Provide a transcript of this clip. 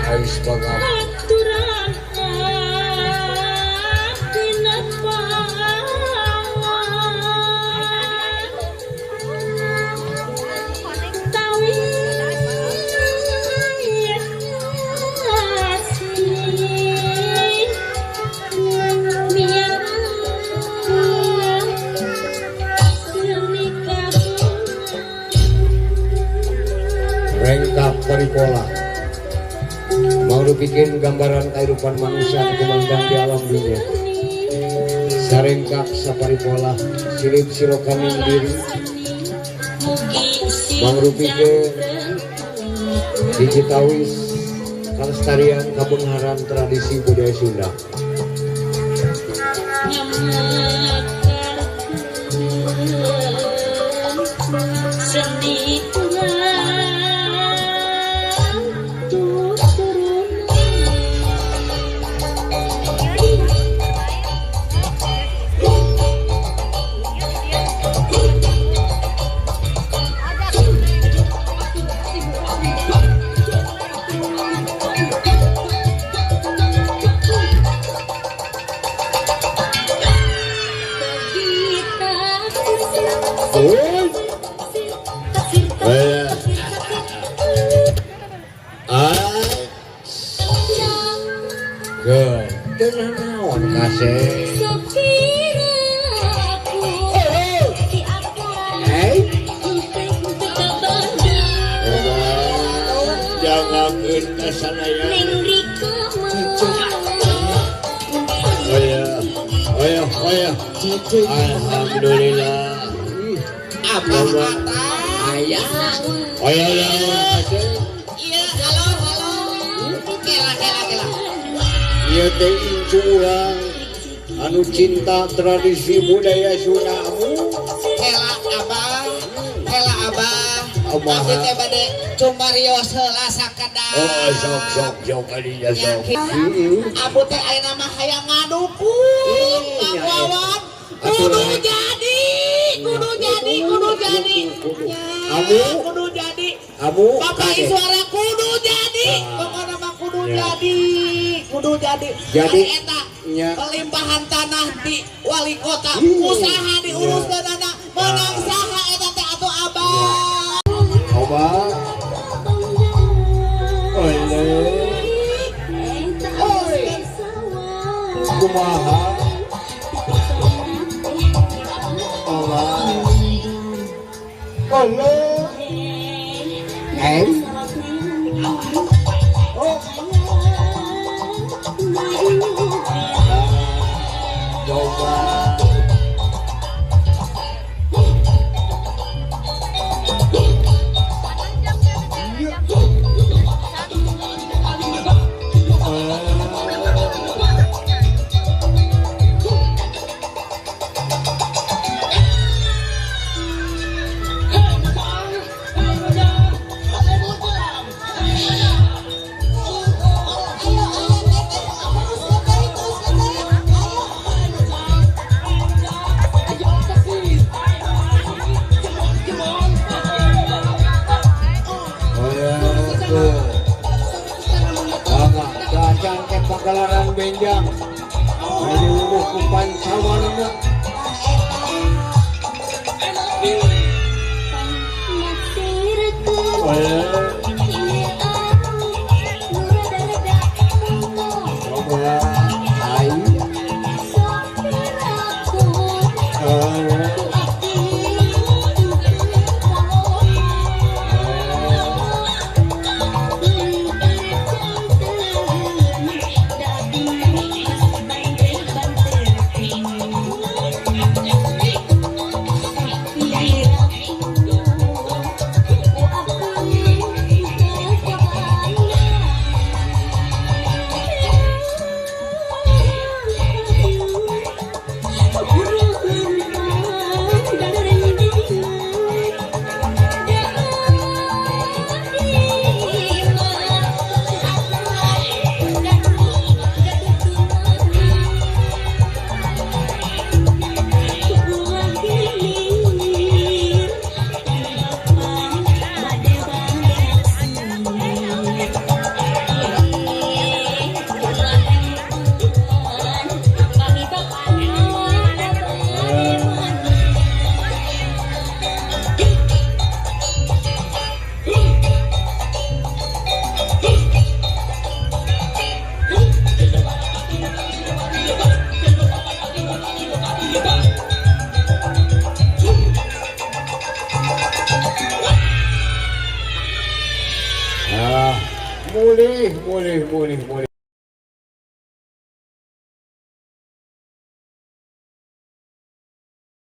Ais Pagam Rengkap Paripola mau bikin gambaran kehidupan manusia kumandang di alam dunia. Sarengkap saparipola silip sirokan diri mangrupikeun digitawis kalestarian kabengharan tradisi budaya Sunda. Naon kasih jangan kesana ya. Oh ya. Alhamdulillah. Apa kata? Ayah. Oh ya. Iya, halo. Kela. Ieu teh incuang anu cinta tradisi budaya Sundamu. Hela abah. Abdi teh bade cumarios heula sakadang. Oh, sok kadinya sok. Abu teh ayeuna mah hayang ngadukung Wawan. Kudu jadi. Abu Bapak suara kudu jadi. Pokona mah kudu jadi. Jadi eta pelimpahan tanah di wali kota usaha diurus danana menang saha eta teh atuh abah. Kumaha Allah Pagalaran benjang dari luluh kupan sawarna mulih